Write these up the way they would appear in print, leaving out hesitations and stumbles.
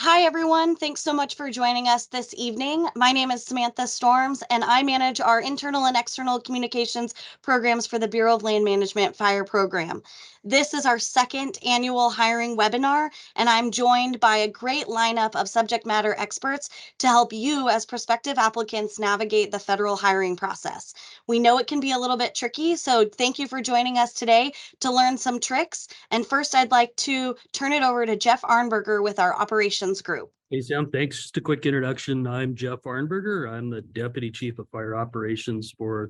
Hi, everyone. Thanks so much for joining us this evening. My name is Samantha Storms, and I manage our internal and external communications programs for the Bureau of Land Management Fire Program. This is our second annual hiring webinar, and I'm joined by a great lineup of subject matter experts to help you as prospective applicants navigate the federal hiring process. We know it can be a little bit tricky, so thank you for joining us today to learn some tricks. And first, I'd like to turn it over to Jeff Arnberger with our operations group. Hey, Sam, thanks. Just a quick introduction. I'm Jeff Arnberger. I'm the Deputy Chief of Fire Operations for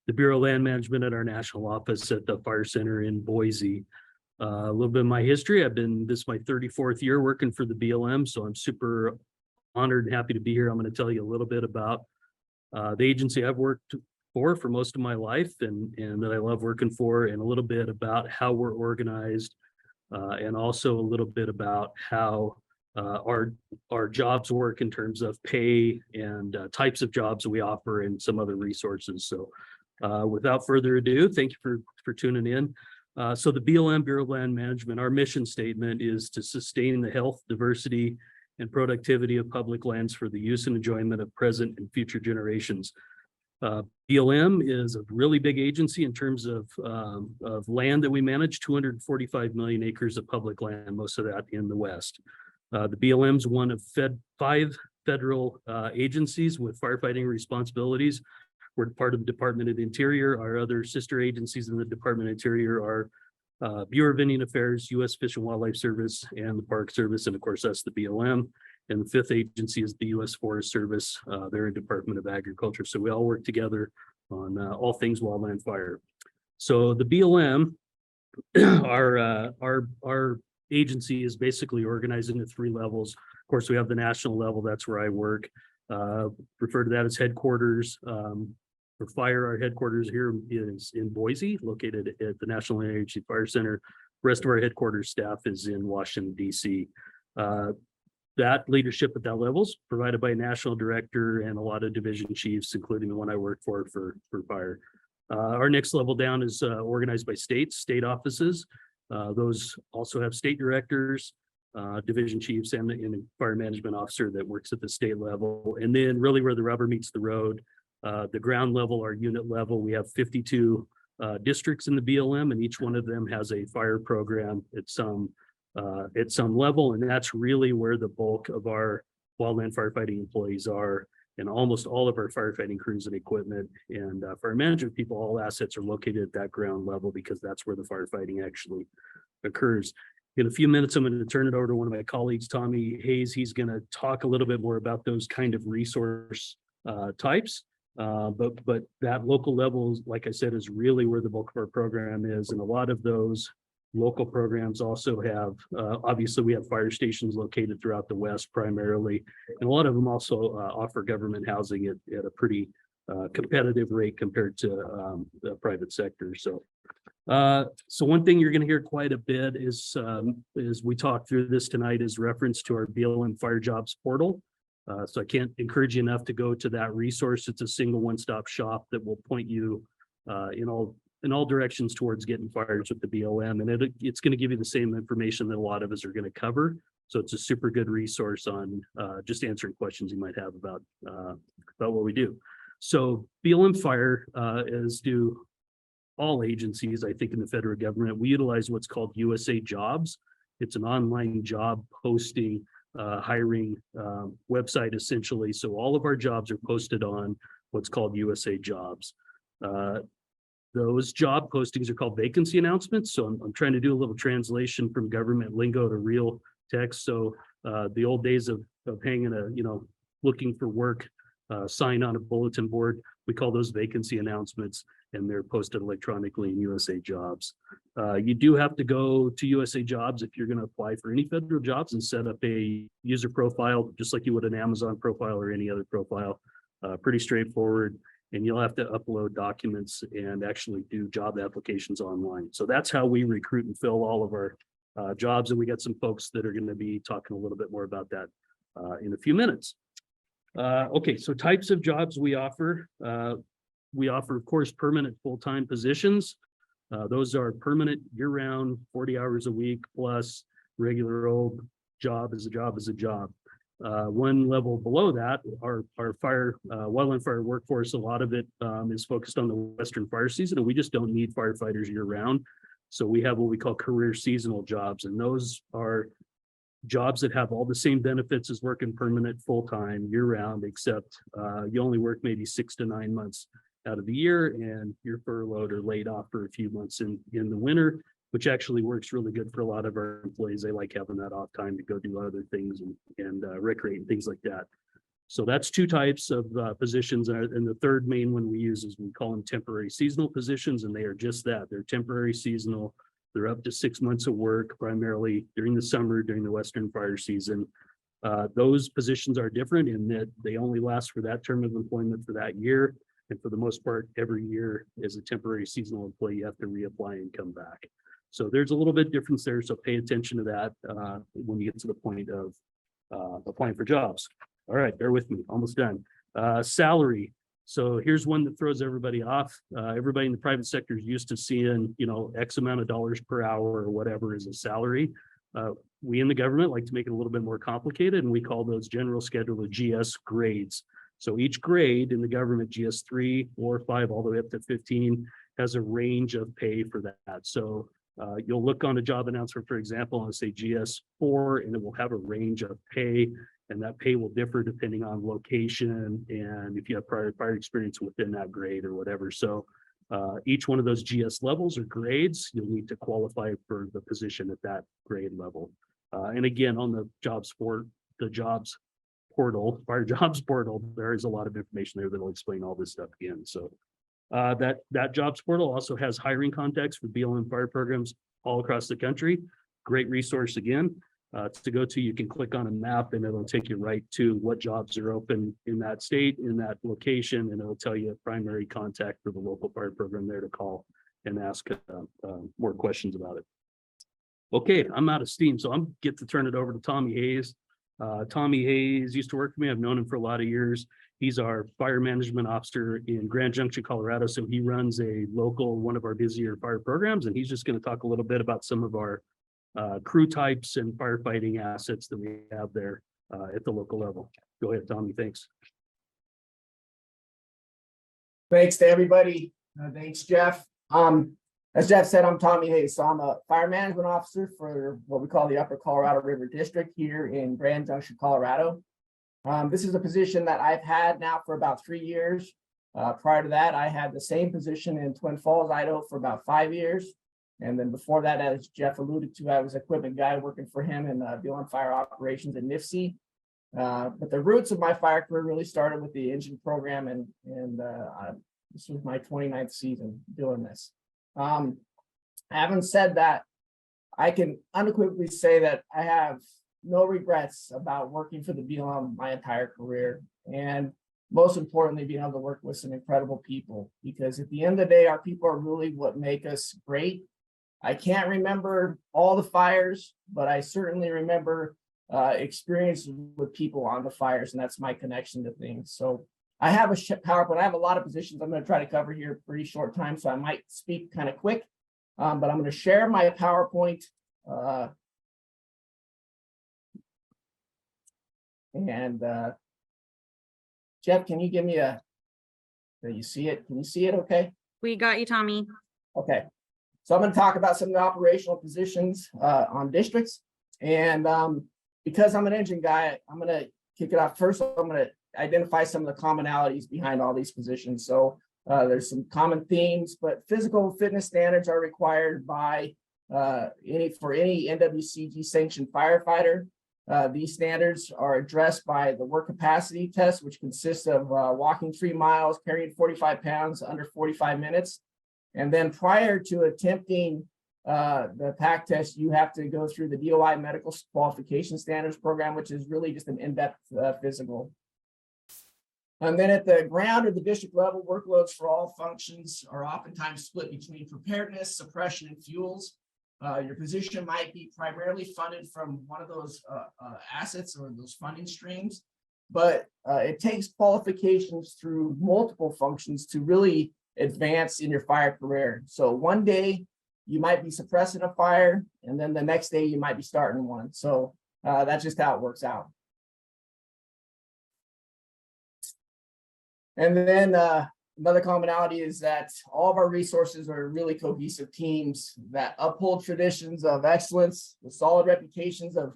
the Bureau of Land Management at our national office at the Fire Center in Boise. A little bit of my history. This is my 34th year working for the BLM, so I'm super honored and happy to be here. I'm going to tell you a little bit about the agency I've worked for most of my life and that I love working for, and a little bit about how we're organized, and also a little bit about how our jobs work in terms of pay and types of jobs we offer and some other resources. So without further ado, thank you for tuning in. So the BLM, Bureau of Land Management, our mission statement is to sustain the health, diversity, and productivity of public lands for the use and enjoyment of present and future generations. BLM is a really big agency in terms of land that we manage, 245 million acres of public land, most of that in the West. The BLM is one of 5 federal agencies with firefighting responsibilities. We're part of the Department of the Interior. Our other sister agencies in the Department of Interior are Bureau of Indian Affairs, U.S. Fish and Wildlife Service, and the Park Service, and of course that's the BLM. And the 5th agency is the U.S. Forest Service. They're a Department of Agriculture. So we all work together on all things wildland fire. So the BLM, our agency is basically organized into 3 levels. Of course, we have the national level. That's where I work. Refer to that as headquarters. For fire, our headquarters here is in Boise, located at the National Interagency Fire Center. The rest of our headquarters staff is in Washington, D.C. That leadership at that level is provided by a national director and a lot of division chiefs, including the one I work for fire. Our next level down is organized by state offices. Those also have state directors, division chiefs, and a fire management officer that works at the state level. And then really where the rubber meets the road, the ground level, our unit level, we have 52 districts in the BLM, and each one of them has a fire program at some level. And that's really where the bulk of our wildland firefighting employees are. And almost all of our firefighting crews and equipment and fire management people, all assets are located at that ground level because that's where the firefighting actually occurs. In a few minutes, I'm going to turn it over to one of my colleagues, Tommy Hayes. He's going to talk a little bit more about those kind of resource types. But that local level, like I said, is really where the bulk of our program is. And a lot of those local programs also have, obviously we have fire stations located throughout the West primarily, and a lot of them also offer government housing at a pretty competitive rate compared to the private sector. So one thing you're going to hear quite a bit is we talk through this tonight is reference to our BLM Fire Jobs Portal. So I can't encourage you enough to go to that resource. It's a single one-stop shop that will point you in all directions towards getting fires with the BLM, and it's going to give you the same information that a lot of us are going to cover. So it's a super good resource on just answering questions you might have about what we do. So BLM Fire, as do all agencies, I think, in the federal government, we utilize what's called USA Jobs. It's an online job posting, hiring website, essentially. So all of our jobs are posted on what's called USA Jobs. Those job postings are called vacancy announcements. So I'm trying to do a little translation from government lingo to real text. So the old days of hanging looking for work sign on a bulletin board, we call those vacancy announcements, and they're posted electronically in USA Jobs. You do have to go to USA Jobs if you're going to apply for any federal jobs and set up a user profile, just like you would an Amazon profile or any other profile. Pretty straightforward. And you'll have to upload documents and actually do job applications online. So that's how we recruit and fill all of our jobs. And we got some folks that are going to be talking a little bit more about that in a few minutes. Okay, so types of jobs we offer. We offer, of course, permanent full-time positions. Those are permanent year-round, 40 hours a week, plus regular old job is a job is a job. One level below that, our wildland fire workforce, a lot of it is focused on the Western fire season, and we just don't need firefighters year round. So we have what we call career seasonal jobs, and those are jobs that have all the same benefits as working permanent full-time year round, except you only work maybe 6 to 9 months out of the year, and you're furloughed or laid off for a few months in the winter, which actually works really good for a lot of our employees. They like having that off time to go do other things and recreate and things like that. So that's two types of positions. And the third main one we use is we call them temporary seasonal positions, and they are just that. They're temporary seasonal. They're up to 6 months of work, primarily during the summer, during the Western fire season. Those positions are different in that they only last for that term of employment for that year. And for the most part, every year as a temporary seasonal employee, you have to reapply and come back. So there's a little bit difference there. So pay attention to that when you get to the point of applying for jobs. All right, bear with me, almost done. Salary. So here's one that throws everybody off. Everybody in the private sector is used to seeing, X amount of dollars per hour or whatever is a salary. We in the government like to make it a little bit more complicated, and we call those general schedule or GS grades. So each grade in the government, GS 3, 4, 5, all the way up to 15, has a range of pay for that. So you'll look on a job announcement, for example, and say GS 4, and it will have a range of pay, and that pay will differ depending on location and if you have prior fire experience within that grade or whatever. So each one of those GS levels or grades, you'll need to qualify for the position at that grade level. And again, on the jobs portal, Fire Jobs Portal, there is a lot of information there that'll explain all this stuff again. So that jobs portal also has hiring contacts for BLM fire programs all across the country. Great resource again. To go to, you can click on a map and it'll take you right to what jobs are open in that state, in that location, and it'll tell you a primary contact for the local fire program there to call and ask more questions about it. Okay, I'm out of steam, so I'm get to turn it over to Tommy Hayes. Tommy Hayes used to work for me. I've known him for a lot of years. He's our fire management officer in Grand Junction, Colorado. So he runs a local, one of our busier fire programs, and he's just going to talk a little bit about some of our crew types and firefighting assets that we have there at the local level. Go ahead, Tommy. Thanks. Thanks to everybody. Thanks, Jeff. As Jeff said, I'm Tommy Hayes. So I'm a fire management officer for what we call the Upper Colorado River District here in Grand Junction, Colorado. This is a position that I've had now for about 3 years. Prior to that, I had the same position in Twin Falls, Idaho for about 5 years. And then before that, as Jeff alluded to, I was equipment guy working for him in BLM Fire Operations in Nifty. But the roots of my fire career really started with the engine program, and this was my 29th season doing this. Having said that, I can unequivocally say that I have no regrets about working for the BLM my entire career, and most importantly, being able to work with some incredible people, because at the end of the day, our people are really what make us great. I can't remember all the fires, but I certainly remember experience with people on the fires, and that's my connection to things. So I have a PowerPoint. I have a lot of positions I'm going to try to cover here pretty short time, so I might speak kind of quick, but I'm going to share my PowerPoint. Jeff, can you give me do you see it? Can you see it okay? We got you, Tommy. Okay. So I'm going to talk about some of the operational positions on districts. And because I'm an engine guy, I'm going to kick it off. First, I'm going to identify some of the commonalities behind all these positions. So there's some common themes, but physical fitness standards are required by any NWCG sanctioned firefighter. These standards are addressed by the work capacity test, which consists of walking 3 miles, carrying 45 pounds under 45 minutes. And then prior to attempting the PAC test, you have to go through the DOI medical qualification standards program, which is really just an in-depth physical. And then at the ground or the district level, workloads for all functions are oftentimes split between preparedness, suppression, and fuels. Your position might be primarily funded from one of those assets or those funding streams, but it takes qualifications through multiple functions to really advance in your fire career. So one day you might be suppressing a fire, and then the next day you might be starting one. So That's just how it works out. And then another commonality is that all of our resources are really cohesive teams that uphold traditions of excellence with solid reputations of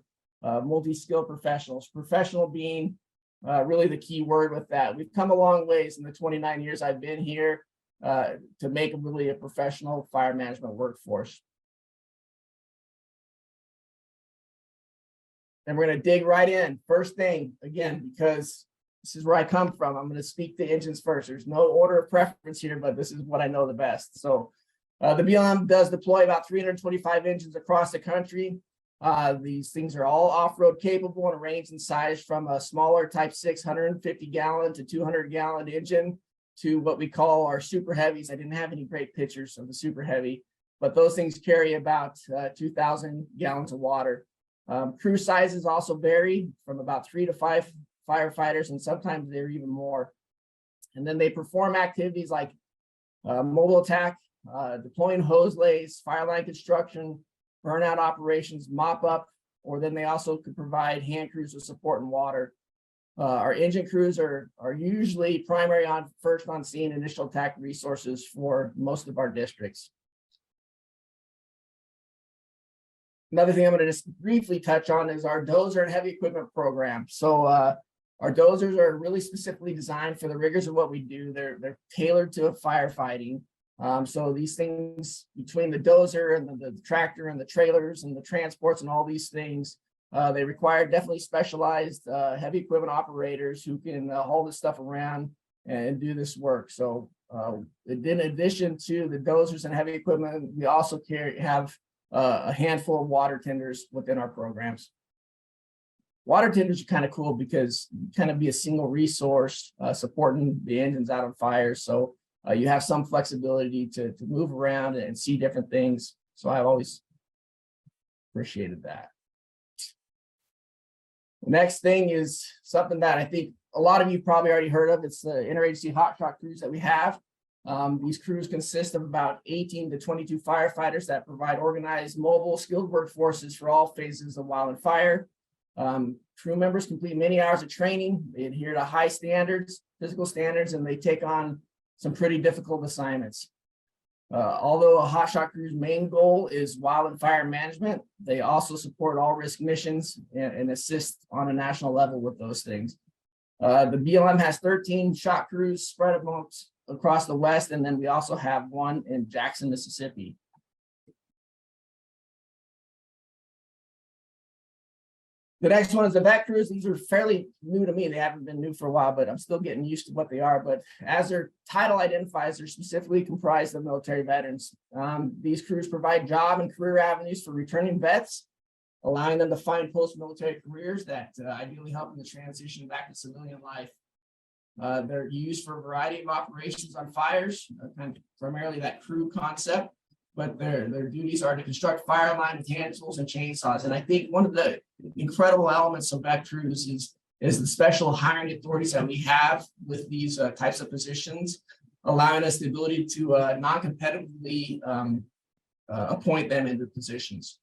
multi-skilled professionals. Professional being really the key word with that. We've come a long ways in the 29 years I've been here to make really a professional fire management workforce. And we're going to dig right in. First thing, again, because this is where I come from, I'm going to speak to engines first. There's no order of preference here, but this is what I know the best. So the BLM does deploy about 325 engines across the country. These things are all off-road capable and range in size from a smaller type 650 gallon to 200 gallon engine to what we call our super heavies. I didn't have any great pictures of the super heavy, but those things carry about 2,000 gallons of water. Crew sizes also vary from about 3 to 5 firefighters, and sometimes they're even more. And then they perform activities like mobile attack, deploying hose lays, fire line construction, burnout operations, mop up, or then they also could provide hand crews with support and water. Our engine crews are usually primary on first on scene initial attack resources for most of our districts. Another thing I'm going to just briefly touch on is our Dozer and heavy equipment program. So our dozers are really specifically designed for the rigors of what we do. They're tailored to firefighting. So these things between the dozer and the tractor and the trailers and the transports and all these things, they require definitely specialized heavy equipment operators who can haul this stuff around and do this work. So in addition to the dozers and heavy equipment, we also have a handful of water tenders within our programs. Water tenders are kind of cool because you kind of be a single resource supporting the engines out of fire. So you have some flexibility to move around and see different things. So I've always appreciated that. The next thing is something that I think a lot of you probably already heard of. It's the Interagency Hotshot crews that we have. These crews consist of about 18 to 22 firefighters that provide organized, mobile, skilled workforces for all phases of wildfire. Crew members complete many hours of training. They adhere to high standards, physical standards, and they take on some pretty difficult assignments. Although a hotshot crew's main goal is wildfire management, they also support all risk missions and assist on a national level with those things. The BLM has 13 shot crews spread across the West, and then we also have one in Jackson, Mississippi. The next one is the vet crews. These are fairly new to me. They haven't been new for a while, but I'm still getting used to what they are. But as their title identifies, they're specifically comprised of military veterans. These crews provide job and career avenues for returning vets, allowing them to find post-military careers that ideally help them to transition back to civilian life. They're used for a variety of operations on fires, primarily that crew concept, but their duties are to construct fire line with hand tools and chainsaws. And I think one of the incredible elements of vet crews is the special hiring authorities that we have with these types of positions, allowing us the ability to non-competitively appoint them into positions.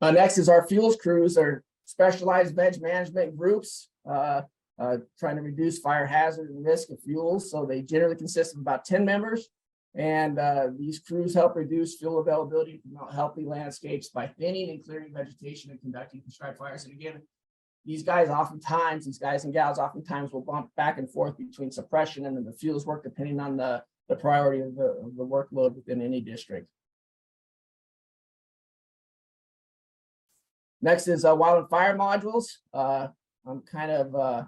Next is our fuels crews. Are specialized veg management groups trying to reduce fire hazard and risk of fuels. So they generally consist of about 10 members. And these crews help reduce fuel availability to promote healthy landscapes by thinning and clearing vegetation and conducting contrived fires. And again, these guys and gals oftentimes will bump back and forth between suppression and then the fuels work, depending on the priority of the workload within any district. Next is Wildfire Modules. I'm kind of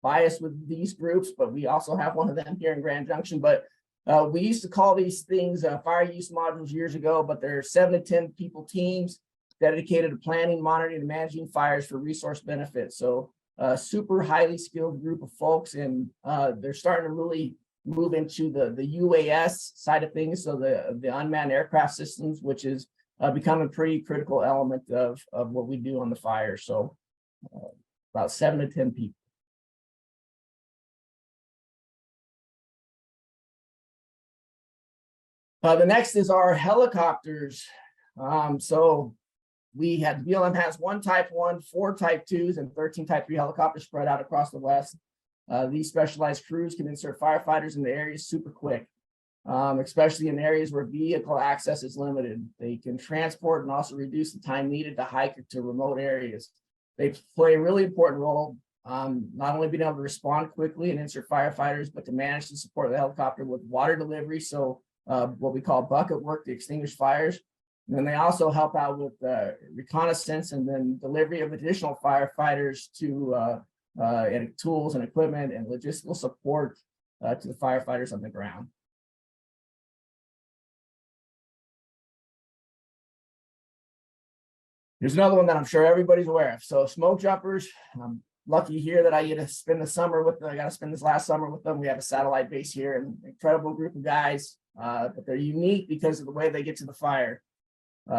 biased with these groups, but we also have one of them here in Grand Junction. But we used to call these things fire use modules years ago, but they're 7 to 10 people teams dedicated to planning, monitoring, and managing fires for resource benefits. So super highly skilled group of folks, and they're starting to really move into the UAS side of things. So the unmanned aircraft systems, which is become a pretty critical element of what we do on the fire. So about 7 to 10 people. The next is our helicopters. So BLM has 1 Type 1, 4 Type 2s, and 13 Type 3 helicopters spread out across the West. These specialized crews can insert firefighters in the areas super quick, especially in areas where vehicle access is limited. They can transport and also reduce the time needed to hike to remote areas. They play a really important role, not only being able to respond quickly and insert firefighters, but to manage the support of the helicopter with water delivery. So what we call bucket work to extinguish fires. And then they also help out with reconnaissance and then delivery of additional firefighters to and tools and equipment and logistical support to the firefighters on the ground. Here's another one that I'm sure everybody's aware of. So smoke jumpers. I'm lucky here that I get to spend the summer with them. I got to spend this last summer with them. We have a satellite base here, and an incredible group of guys, but they're unique because of the way they get to the fire.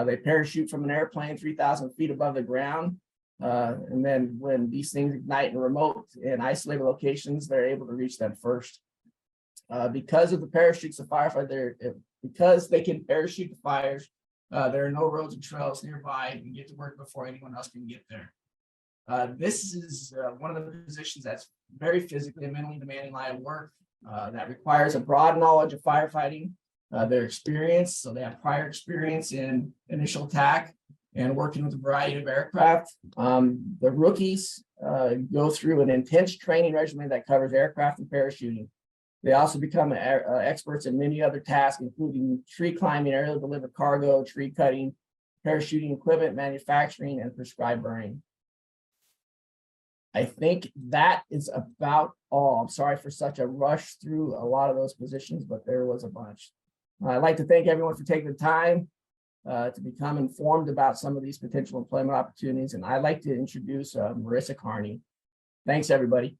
They parachute from an airplane 3,000 feet above the ground. And then when these things ignite in remote and isolated locations, they're able to reach them first. Because of the parachutes of firefighter, because they can parachute the fires, there are no roads and trails nearby and get to work before anyone else can get there. This is one of the positions that's very physically and mentally demanding line of work that requires a broad knowledge of firefighting, their experience. So they have prior experience in initial attack and working with a variety of aircraft. The rookies go through an intense training regimen that covers aircraft and parachuting. They also become experts in many other tasks, including tree climbing, aerial delivered cargo, tree cutting, parachuting equipment, manufacturing, and prescribed burning. I think that is about all. I'm sorry for such a rush through a lot of those positions, but there was a bunch. I'd like to thank everyone for taking the time to become informed about some of these potential employment opportunities. And I'd like to introduce Marissa Carney. Thanks, everybody.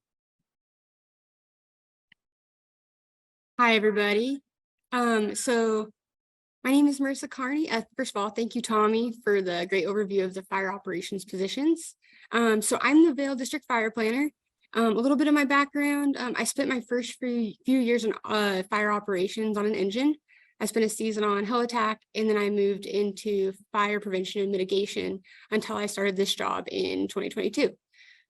Hi, everybody. So my name is Marissa Carney. First of all, thank you, Tommy, for the great overview of the fire operations positions. So I'm the Vail District Fire Planner. A little bit of my background, I spent my first few years in fire operations on an engine. I spent a season on heliTAC, and then I moved into fire prevention and mitigation until I started this job in 2022.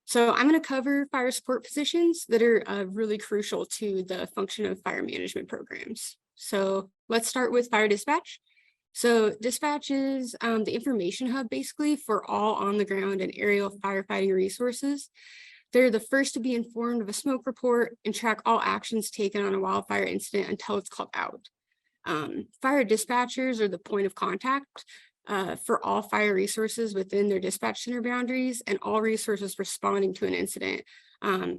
So I'm going to cover fire support positions that are really crucial to the function of fire management programs. So let's start with fire dispatch. So dispatch is the information hub basically for all on the ground and aerial firefighting resources. They're the first to be informed of a smoke report and track all actions taken on a wildfire incident until it's called out. Fire dispatchers are the point of contact for all fire resources within their dispatch center boundaries and all resources responding to an incident,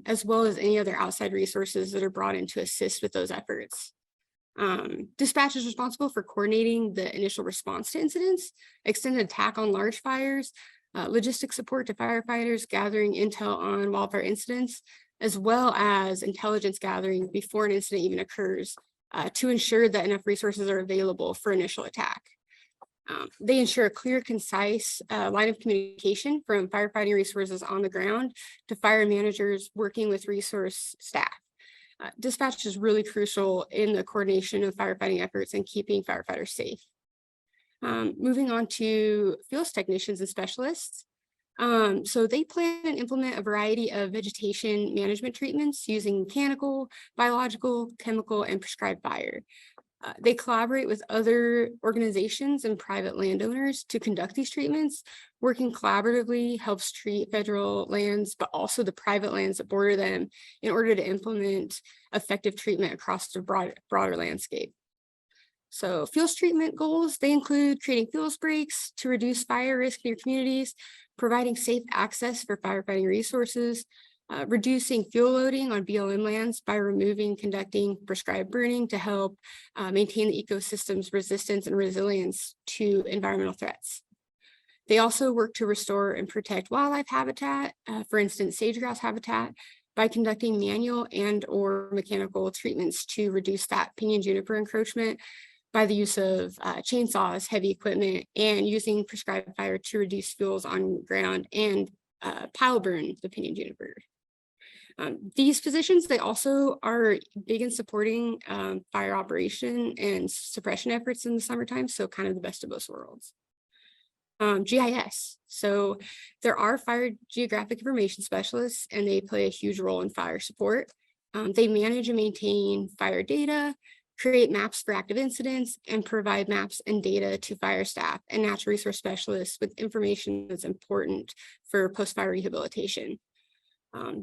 as well as any other outside resources that are brought in to assist with those efforts. Dispatch is responsible for coordinating the initial response to incidents, extended attack on large fires, logistic support to firefighters, gathering intel on wildfire incidents, as well as intelligence gathering before an incident even occurs to ensure that enough resources are available for initial attack. They ensure a clear, concise line of communication from firefighting resources on the ground to fire managers working with resource staff. Dispatch is really crucial in the coordination of firefighting efforts and keeping firefighters safe. Moving on to field technicians and specialists. So they plan and implement a variety of vegetation management treatments using mechanical, biological, chemical, and prescribed fire. They collaborate with other organizations and private landowners to conduct these treatments. Working collaboratively helps treat federal lands, but also the private lands that border them in order to implement effective treatment across the broader landscape. So fuels treatment goals, they include creating fuels breaks to reduce fire risk in your communities, providing safe access for firefighting resources, reducing fuel loading on BLM lands by conducting prescribed burning to help maintain the ecosystem's resistance and resilience to environmental threats. They also work to restore and protect wildlife habitat, for instance, sage-grouse habitat, by conducting manual and or mechanical treatments to reduce that pinyon juniper encroachment by the use of chainsaws, heavy equipment, and using prescribed fire to reduce fuels on ground and pile burn the pinyon juniper. These positions, they also are big in supporting fire operation and suppression efforts in the summertime, so kind of the best of both worlds. GIS. So there are fire geographic information specialists, and they play a huge role in fire support. They manage and maintain fire data, create maps for active incidents, and provide maps and data to fire staff and natural resource specialists with information that's important for post-fire rehabilitation.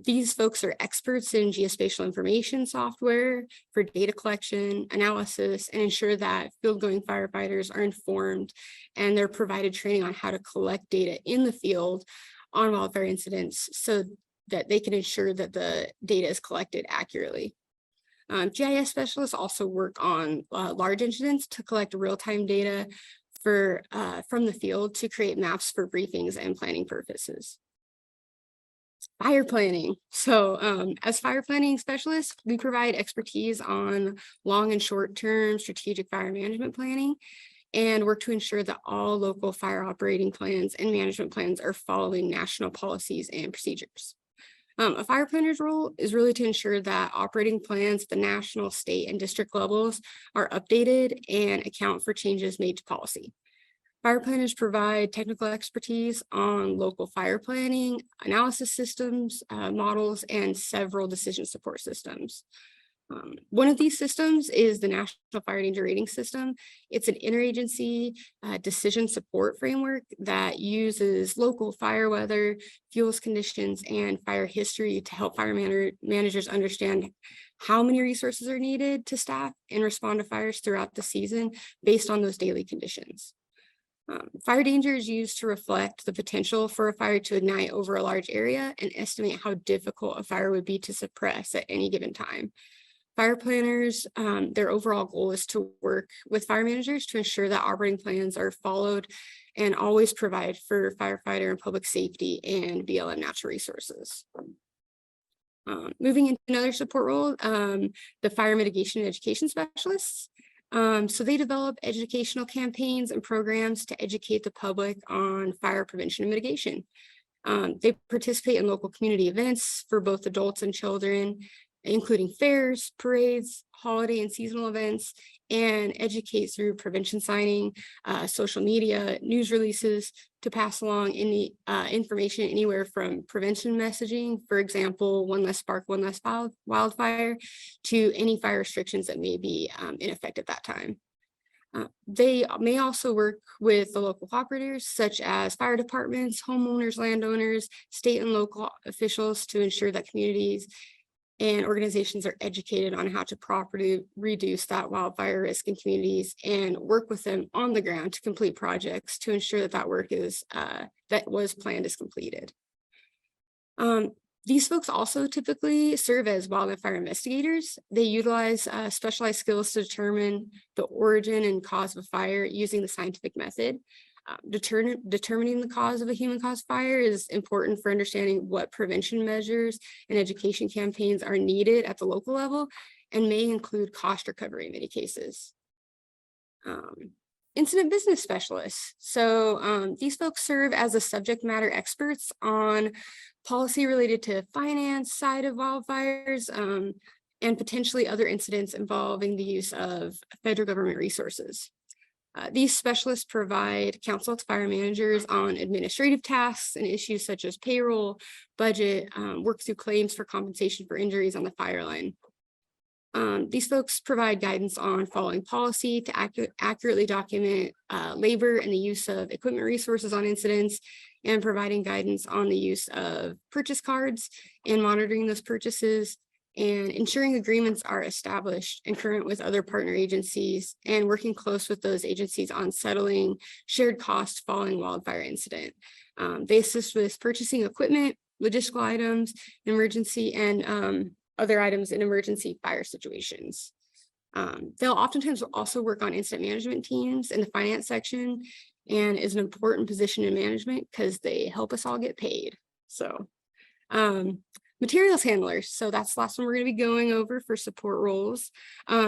These folks are experts in geospatial information software for data collection, analysis, and ensure that field-going firefighters are informed, and they're provided training on how to collect data in the field on wildfire incidents so that they can ensure that the data is collected accurately. GIS specialists also work on large incidents to collect real-time data from the field to create maps for briefings and planning purposes. Fire planning. So as fire planning specialists, we provide expertise on long and short-term strategic fire management planning and work to ensure that all local fire operating plans and management plans are following national policies and procedures. A fire planner's role is really to ensure that operating plans at the national, state, and district levels are updated and account for changes made to policy. Fire planners provide technical expertise on local fire planning, analysis systems, models, and several decision support systems. One of these systems is the National Fire Danger Rating System. It's an interagency decision support framework that uses local fire weather, fuels conditions, and fire history to help fire managers understand how many resources are needed to staff and respond to fires throughout the season based on those daily conditions. Fire danger is used to reflect the potential for a fire to ignite over a large area and estimate how difficult a fire would be to suppress at any given time. Fire planners, their overall goal is to work with fire managers to ensure that operating plans are followed and always provide for firefighter and public safety and BLM natural resources. Moving into another support role, the fire mitigation and education specialists. So they develop educational campaigns and programs to educate the public on fire prevention and mitigation. They participate in local community events for both adults and children, including fairs, parades, holiday and seasonal events, and educate through prevention signing, social media, news releases to pass along any information anywhere from prevention messaging, for example, one less spark, one less wildfire, to any fire restrictions that may be in effect at that time. They may also work with the local operators, such as fire departments, homeowners, landowners, state and local officials, to ensure that communities and organizations are educated on how to properly reduce that wildfire risk in communities and work with them on the ground to complete projects to ensure that that work is that was planned is completed. These folks also typically serve as wildland fire investigators. They utilize specialized skills to determine the origin and cause of a fire using the scientific method. Determining the cause of a human caused fire is important for understanding what prevention measures and education campaigns are needed at the local level and may include cost recovery in many cases. Incident business specialists. So these folks serve as a subject matter experts on policy related to finance side of wildfires and potentially other incidents involving the use of federal government resources. These specialists provide counsel to fire managers on administrative tasks and issues such as payroll, budget, work through claims for compensation for injuries on the fire line. These folks provide guidance on following policy to accurately document labor and the use of equipment resources on incidents, and providing guidance on the use of purchase cards and monitoring those purchases, and ensuring agreements are established and current with other partner agencies, and working close with those agencies on settling shared costs following wildfire incident. They assist with purchasing equipment, logistical items, emergency, and other items in emergency fire situations. They'll oftentimes also work on incident management teams in the finance section, and is an important position in management because they help us all get paid. So materials handlers. So that's the last one we're going to be going over for support roles.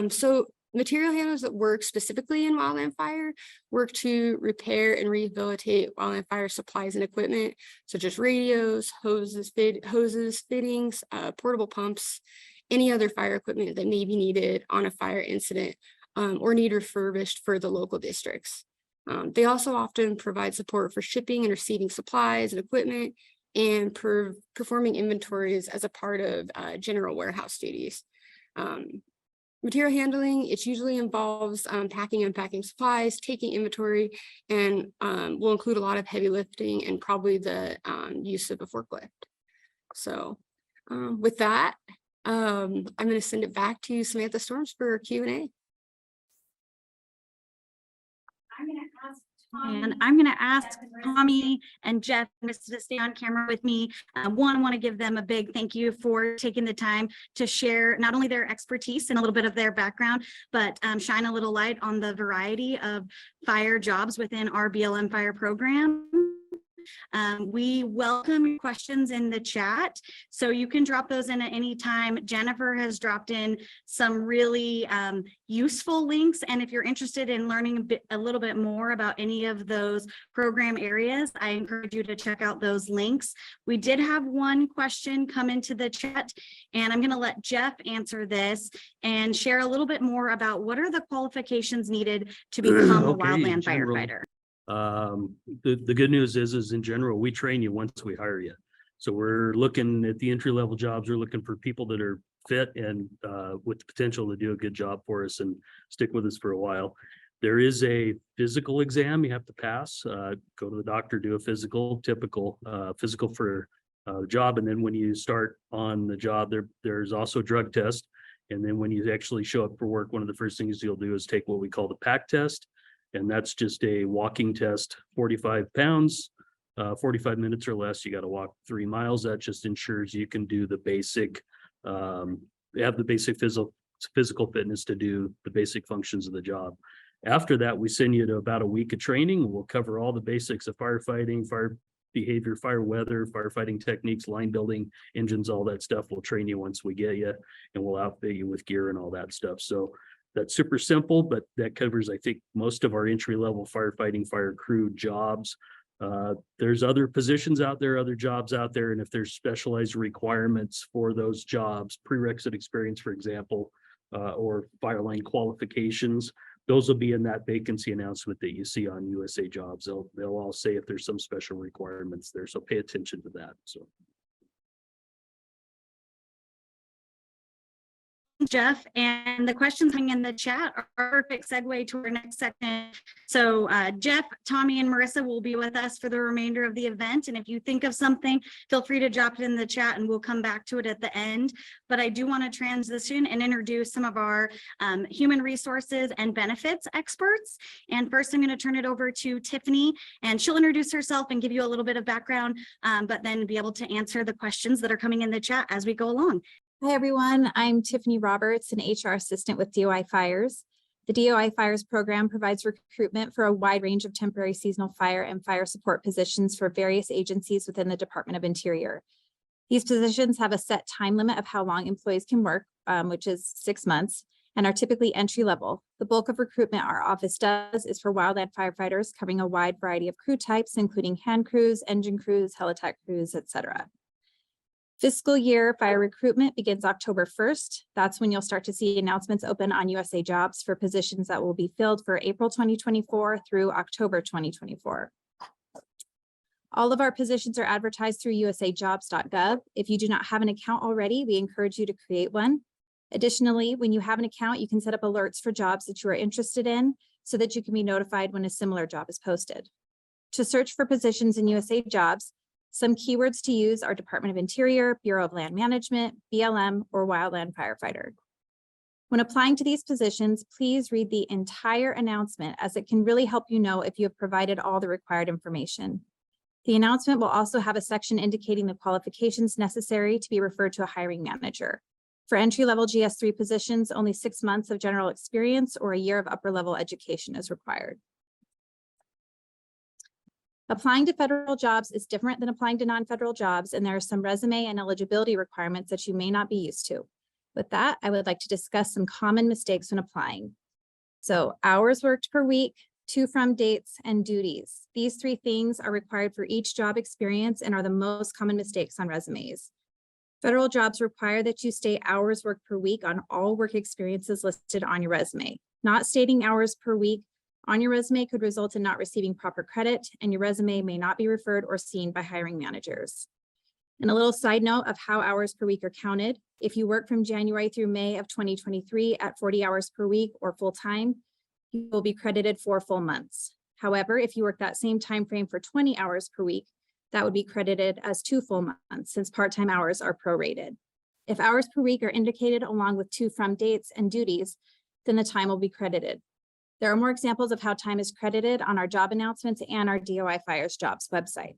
So material handlers that work specifically in wildland fire work to repair and rehabilitate wildland fire supplies and equipment, such as radios, hoses, fittings, portable pumps, any other fire equipment that may be needed on a fire incident or need refurbished for the local districts. They also often provide support for shipping and receiving supplies and equipment and performing inventories as a part of general warehouse duties. Material handling, it usually involves packing and unpacking supplies, taking inventory, and will include a lot of heavy lifting and probably the use of a forklift. So with that, I'm going to send it back to Samantha Storms for Q&A. And I'm going to ask Tommy and Jeff to stay on camera with me. One, I want to give them a big thank you for taking the time to share not only their expertise and a little bit of their background, but shine a little light on the variety of fire jobs within our BLM Fire program. We welcome your questions in the chat, so you can drop those in at any time. Jennifer has dropped in some really useful links, and if you're interested in learning a little bit more about any of those program areas, I encourage you to check out those links. We did have one question come into the chat, and I'm going to let Jeff answer this and share a little bit more about what are the qualifications needed to become a wildland firefighter. The good news is in general, we train you once we hire you. So we're looking at the entry-level jobs. We're looking for people that are fit and with the potential to do a good job for us and stick with us for a while. There is a physical exam you have to pass. Go to the doctor, do a physical, typical physical for the job. And then when you start on the job, there's also a drug test. And then when you actually show up for work, one of the first things you'll do is take what we call the PAC test. And that's just a walking test, 45 pounds, 45 minutes or less. You got to walk 3 miles. That just ensures you can do the basic, have the basic physical fitness to do the basic functions of the job. After that, we send you to about a week of training. We'll cover all the basics of firefighting, fire behavior, fire weather, firefighting techniques, line building, engines, all that stuff. We'll train you once we get you, and we'll outfit you with gear and all that stuff. So that's super simple, but that covers, I think, most of our entry-level firefighting, fire crew jobs. There's other positions out there, other jobs out there, and if there's specialized requirements for those jobs, prerequisite experience, for example, or fireline qualifications, those will be in that vacancy announcement that you see on USA Jobs. They'll all say if there's some special requirements there, so pay attention to that. So. Jeff, and the questions hanging in the chat are a perfect segue to our next section. So Jeff, Tommy, and Marissa will be with us for the remainder of the event. And if you think of something, feel free to drop it in the chat and we'll come back to it at the end. But I do want to transition and introduce some of our human resources and benefits experts. And first, I'm going to turn it over to Tiffany, and she'll introduce herself and give you a little bit of background, but then be able to answer the questions that are coming in the chat as we go along. Hi, everyone. I'm Tiffany Roberts, an HR assistant with DOI Fires. The DOI Fires program provides recruitment for a wide range of temporary seasonal fire and fire support positions for various agencies within the Department of Interior. These positions have a set time limit of how long employees can work, which is 6 months, and are typically entry level. The bulk of recruitment our office does is for wildland firefighters, covering a wide variety of crew types, including hand crews, engine crews, helitech crews, etc. Fiscal year fire recruitment begins October 1st. That's when you'll start to see announcements open on USA Jobs for positions that will be filled for April 2024 through October 2024. All of our positions are advertised through usajobs.gov. If you do not have an account already, we encourage you to create one. Additionally, when you have an account, you can set up alerts for jobs that you are interested in so that you can be notified when a similar job is posted. To search for positions in USA Jobs, some keywords to use are Department of Interior, Bureau of Land Management, BLM, or Wildland Firefighter. When applying to these positions, please read the entire announcement, as it can really help you know if you have provided all the required information. The announcement will also have a section indicating the qualifications necessary to be referred to a hiring manager. For entry-level GS3 positions, only 6 months of general experience or a year of upper-level education is required. Applying to federal jobs is different than applying to non-federal jobs, and there are some resume and eligibility requirements that you may not be used to. With that, I would like to discuss some common mistakes when applying. So, hours worked per week, to, from dates, and duties. These 3 things are required for each job experience and are the most common mistakes on resumes. Federal jobs require that you state hours worked per week on all work experiences listed on your resume. Not stating hours per week on your resume could result in not receiving proper credit, and your resume may not be referred or seen by hiring managers. And a little side note of how hours per week are counted. If you work from January through May of 2023 at 40 hours per week or full-time, you will be credited for full months. However, if you work that same time frame for 20 hours per week, that would be credited as 2 full months since part-time hours are prorated. If hours per week are indicated along with to from dates and duties, then the time will be credited. There are more examples of how time is credited on our job announcements and our DOI Fires Jobs website.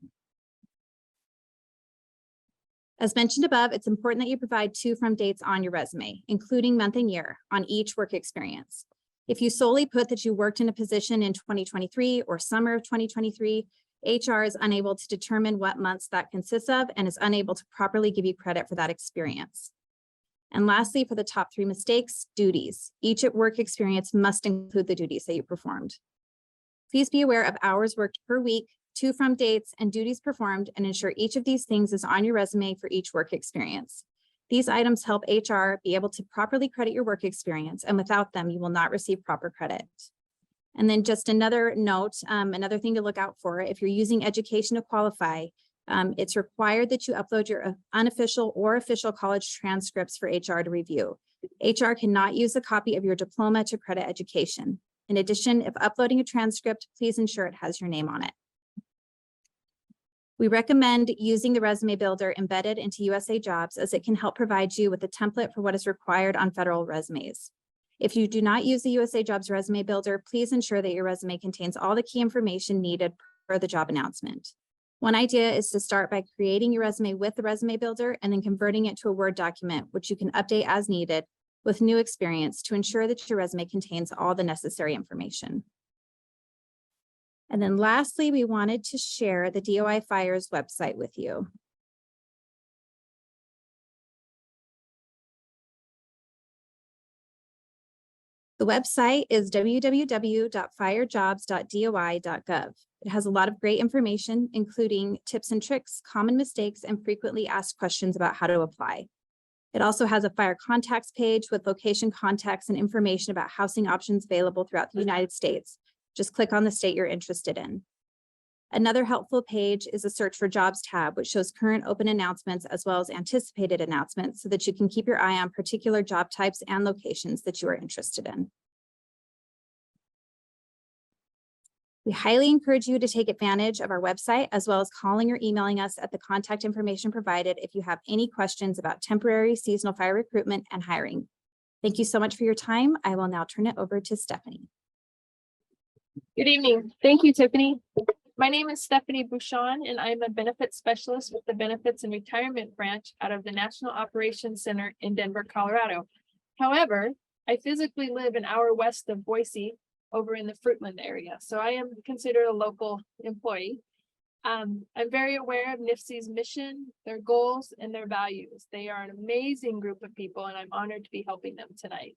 As mentioned above, it's important that you provide to from dates on your resume, including month and year on each work experience. If you solely put that you worked in a position in 2023 or summer of 2023, HR is unable to determine what months that consists of and is unable to properly give you credit for that experience. And lastly, for the top 3 mistakes, duties. Each work experience must include the duties that you performed. Please be aware of hours worked per week, to from dates, and duties performed, and ensure each of these things is on your resume for each work experience. These items help HR be able to properly credit your work experience, and without them, you will not receive proper credit. And then just another note, another thing to look out for, if you're using education to qualify, it's required that you upload your unofficial or official college transcripts for HR to review. HR cannot use a copy of your diploma to credit education. In addition, if uploading a transcript, please ensure it has your name on it. We recommend using the resume builder embedded into USA Jobs, as it can help provide you with a template for what is required on federal resumes. If you do not use the USA Jobs resume builder, please ensure that your resume contains all the key information needed for the job announcement. One idea is to start by creating your resume with the resume builder and then converting it to a Word document, which you can update as needed with new experience to ensure that your resume contains all the necessary information. And then lastly, we wanted to share the DOI Fires website with you. The website is www.firejobs.doi.gov. It has a lot of great information, including tips and tricks, common mistakes, and frequently asked questions about how to apply. It also has a fire contacts page with location contacts and information about housing options available throughout the United States. Just click on the state you're interested in. Another helpful page is a search for jobs tab, which shows current open announcements as well as anticipated announcements so that you can keep your eye on particular job types and locations that you are interested in. We highly encourage you to take advantage of our website, as well as calling or emailing us at the contact information provided if you have any questions about temporary seasonal fire recruitment and hiring. Thank you so much for your time. I will now turn it over to Stephanie. Good evening. Thank you, Tiffany. My name is Stephanie Bouchon, and I'm a benefits specialist with the Benefits and Retirement Branch out of the National Operations Center in Denver, Colorado. However, I physically live an hour west of Boise over in the Fruitland area, so I am considered a local employee. I'm very aware of NIFC's mission, their goals, and their values. They are an amazing group of people, and I'm honored to be helping them tonight.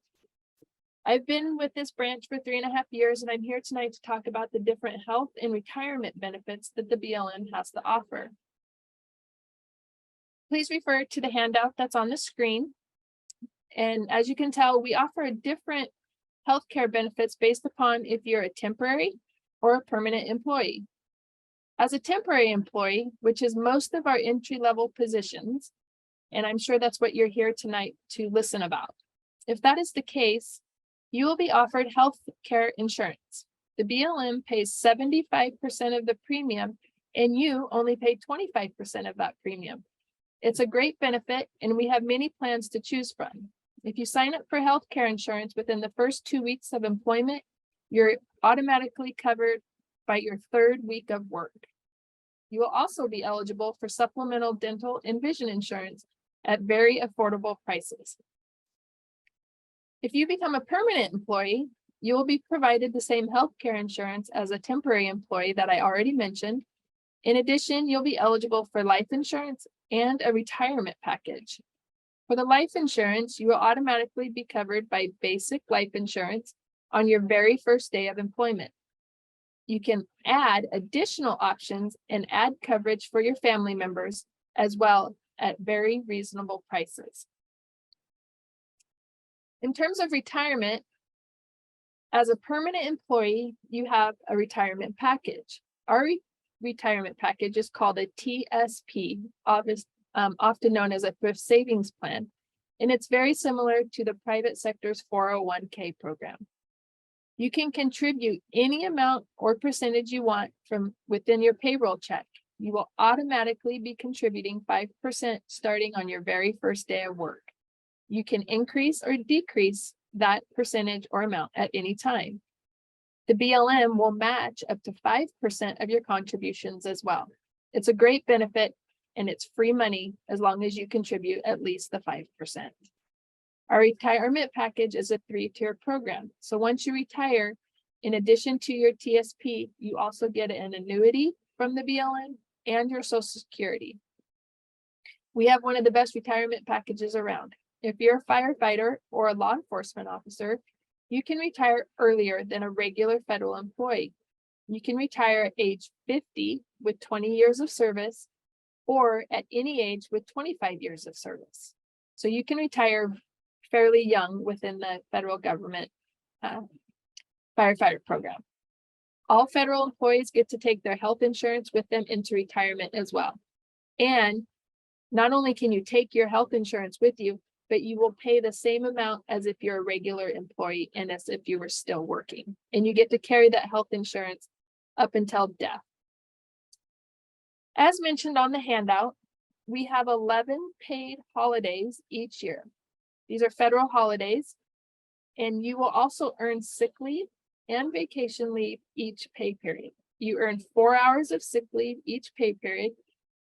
I've been with this branch for 3.5 years, and I'm here tonight to talk about the different health and retirement benefits that the BLM has to offer. Please refer to the handout that's on the screen. And as you can tell, we offer different healthcare benefits based upon if you're a temporary or a permanent employee. As a temporary employee, which is most of our entry-level positions, and I'm sure that's what you're here tonight to listen about. If that is the case, you will be offered health care insurance. The BLM pays 75% of the premium, and you only pay 25% of that premium. It's a great benefit, and we have many plans to choose from. If you sign up for health care insurance within the first 2 weeks of employment, you're automatically covered by your 3rd week of work. You will also be eligible for supplemental dental and vision insurance at very affordable prices. If you become a permanent employee, you will be provided the same health care insurance as a temporary employee that I already mentioned. In addition, you'll be eligible for life insurance and a retirement package. For the life insurance, you will automatically be covered by basic life insurance on your very first day of employment. You can add additional options and add coverage for your family members as well at very reasonable prices. In terms of retirement, As a permanent employee, you have a retirement package. Our retirement package is called a TSP, often known as a thrift savings plan, and it's very similar to the private sector's 401k program. You can contribute any amount or percentage you want from within your payroll check. You will automatically be contributing 5% starting on your very first day of work. You can increase or decrease that percentage or amount at any time. The BLM will match up to 5% of your contributions as well. It's a great benefit and it's free money as long as you contribute at least the 5%. Our retirement package is a 3-tier program. So once you retire, in addition to your TSP, you also get an annuity from the BLM and your Social Security. We have one of the best retirement packages around. If you're a firefighter or a law enforcement officer, you can retire earlier than a regular federal employee. You can retire at age 50 with 20 years of service, or at any age with 25 years of service. So you can retire fairly young within the federal government firefighter program. All federal employees get to take their health insurance with them into retirement as well. And not only can you take your health insurance with you, but you will pay the same amount as if you're a regular employee and as if you were still working. And you get to carry that health insurance up until death. As mentioned on the handout, we have 11 paid holidays each year. These are federal holidays, and you will also earn sick leave and vacation leave each pay period. You earn 4 hours of sick leave each pay period,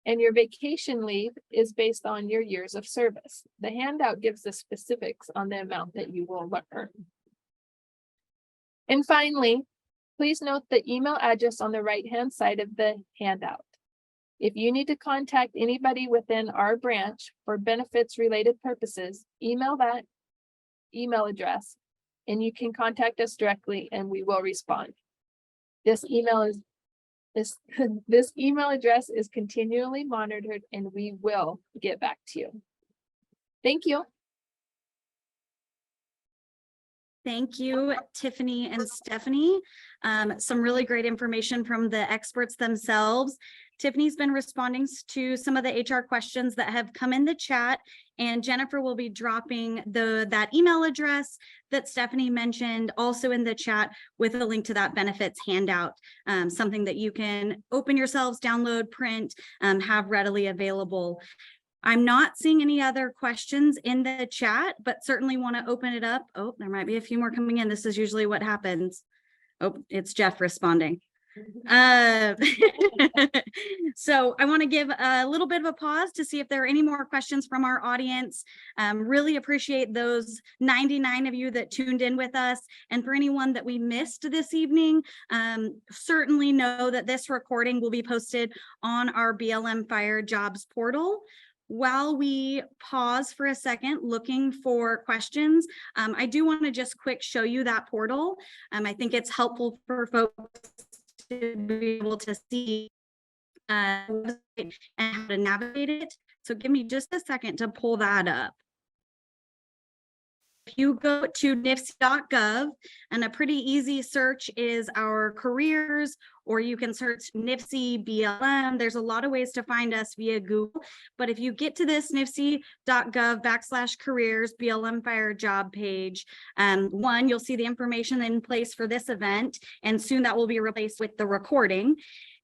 and your vacation leave is based on your years of service. The handout gives the specifics on the amount that you will earn. And finally, please note the email address on the right-hand side of the handout. If you need to contact anybody within our branch for benefits related purposes, email that email address and you can contact us directly and we will respond. This email address is continually monitored and we will get back to you. Thank you. Thank you, Tiffany and Stephanie. Some really great information from the experts themselves. Tiffany's been responding to some of the HR questions that have come in the chat, and Jennifer will be dropping that email address that Stephanie mentioned also in the chat with a link to that benefits handout, something that you can open yourselves, download, print, have readily available. I'm not seeing any other questions in the chat, but certainly want to open it up. Oh, there might be a few more coming in. This is usually what happens. Oh, it's Jeff responding. So I want to give a little bit of a pause to see if there are any more questions from our audience. Really appreciate those 99 of you that tuned in with us. And for anyone that we missed this evening, certainly know that this recording will be posted on our BLM Fire Jobs Portal. While we pause for a second looking for questions, I do want to just quick show you that portal. I think it's helpful for folks to be able to see and how to navigate it. So give me just a second to pull that up. If you go to nifsi.gov, and a pretty easy search is our careers, or you can search NIFSI BLM. There's a lot of ways to find us via Google, but if you get to this nifsi.gov/careers BLM Fire Job page, you'll see the information in place for this event, and soon that will be replaced with the recording.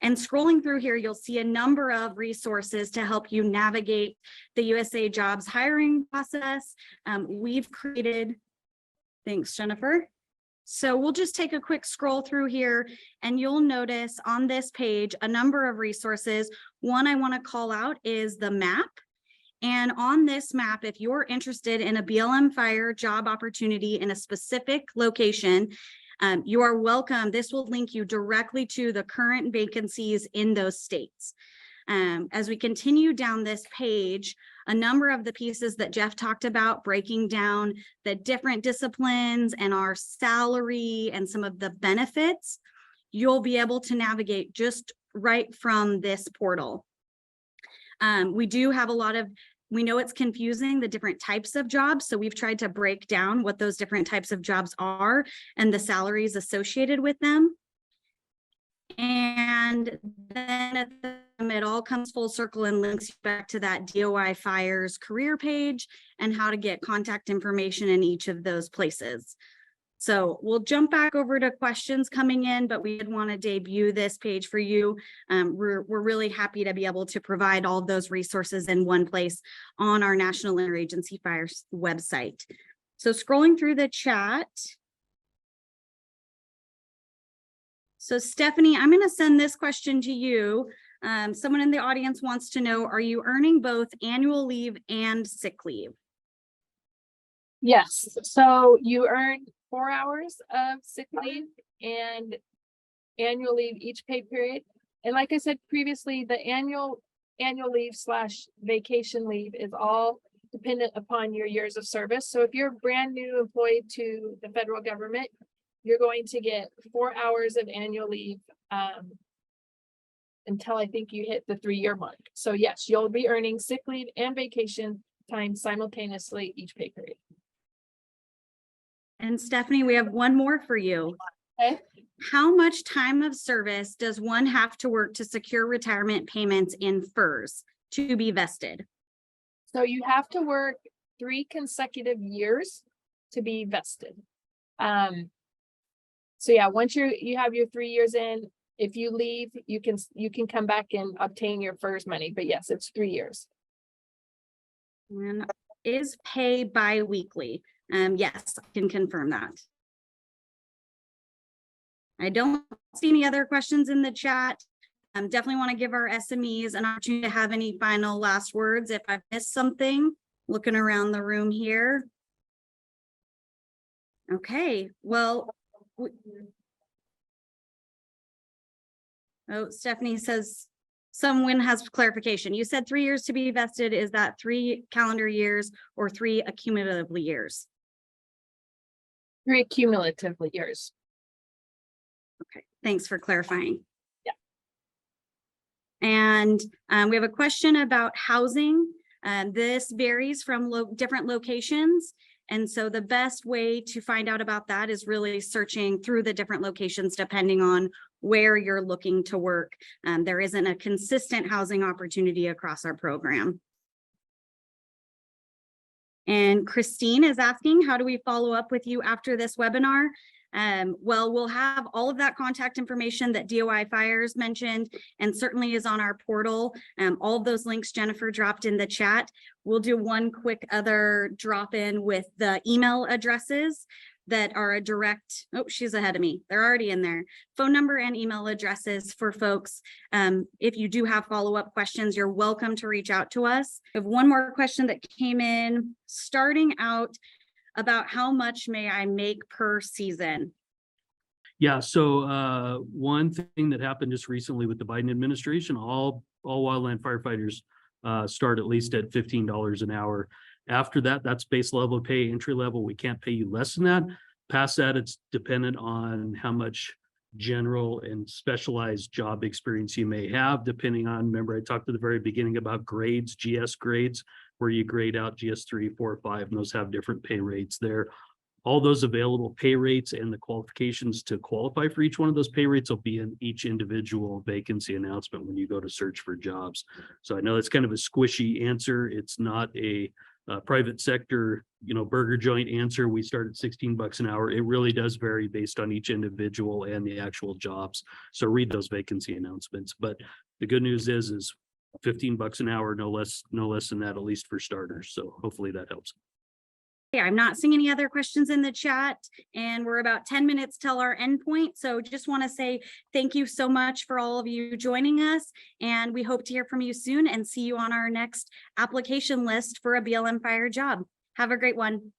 And scrolling through here, you'll see a number of resources to help you navigate the USA Jobs hiring process. We've created, thanks, Jennifer. So we'll just take a quick scroll through here and you'll notice on this page a number of resources. One I want to call out is the map. And on this map, if you're interested in a BLM Fire job opportunity in a specific location, you are welcome. This will link you directly to the current vacancies in those states. As we continue down this page, a number of the pieces that Jeff talked about, breaking down the different disciplines and our salary and some of the benefits, you'll be able to navigate just right from this portal. We do have a lot of We know it's confusing, the different types of jobs, so we've tried to break down what those different types of jobs are and the salaries associated with them. And then it all comes full circle and links back to that DOI Fires career page and how to get contact information in each of those places. So we'll jump back over to questions coming in, but we did want to debut this page for you. We're really happy to be able to provide all of those resources in one place on our National Interagency Fires website. So scrolling through the chat. So Stephanie, I'm going to send this question to you. Someone in the audience wants to know, are you earning both annual leave and sick leave? Yes, so you earn 4 hours of sick leave and annual leave each pay period. And like I said previously, the annual leave / vacation leave is all dependent upon your years of service. So if you're a brand new employee to the federal government, you're going to get 4 hours of annual leave until I think you hit the 3-year mark. So yes, you'll be earning sick leave and vacation time simultaneously each pay period. And Stephanie, we have one more for you. Okay. How much time of service does one have to work to secure retirement payments in FERS to be vested? So you have to work 3 consecutive years to be vested. So yeah, once you have your 3 years in, if you leave, you can come back and obtain your FERS money. But yes, it's 3 years. And is pay bi-weekly? Yes, I can confirm that. I don't see any other questions in the chat. Definitely want to give our SMEs an opportunity to have any final last words. If I've missed something, looking around the room here. Okay, well. Oh, Stephanie says someone has clarification. You said 3 years to be vested. Is that 3 calendar years or 3 accumulatively years? 3 cumulatively years. Okay, thanks for clarifying. Yeah. And we have a question about housing. This varies from different locations. And so the best way to find out about that is really searching through the different locations, depending on where you're looking to work. There isn't a consistent housing opportunity across our program. And Christine is asking, how do we follow up with you after this webinar? Well, we'll have all of that contact information that DOI Fires mentioned and certainly is on our portal. All of those links Jennifer dropped in the chat. We'll do one quick other drop in with the email addresses that are a direct, oh, she's ahead of me. They're already in there. Phone number and email addresses for folks. If you do have follow-up questions, you're welcome to reach out to us. I have one more question that came in starting out about how much may I make per season? Yeah, so one thing that happened just recently with the Biden administration, all wildland firefighters start at least at $15 an hour. After that, that's base level pay, entry level. We can't pay you less than that. Past that, it's dependent on how much general and specialized job experience you may have, depending on, remember I talked at the very beginning about grades, GS grades, where you grade out GS 3, 4, 5, and those have different pay rates there. All those available pay rates and the qualifications to qualify for each one of those pay rates will be in each individual vacancy announcement when you go to search for jobs. So I know that's kind of a squishy answer. It's not a private sector, burger joint answer. We start at $16 an hour. It really does vary based on each individual and the actual jobs. So read those vacancy announcements. But the good news is $15 an hour, no less than that, at least for starters. So hopefully that helps. Okay, I'm not seeing any other questions in the chat, and we're about 10 minutes till our endpoint. So just want to say thank you so much for all of you joining us, and we hope to hear from you soon and see you on our next application list for a BLM Fire job. Have a great one.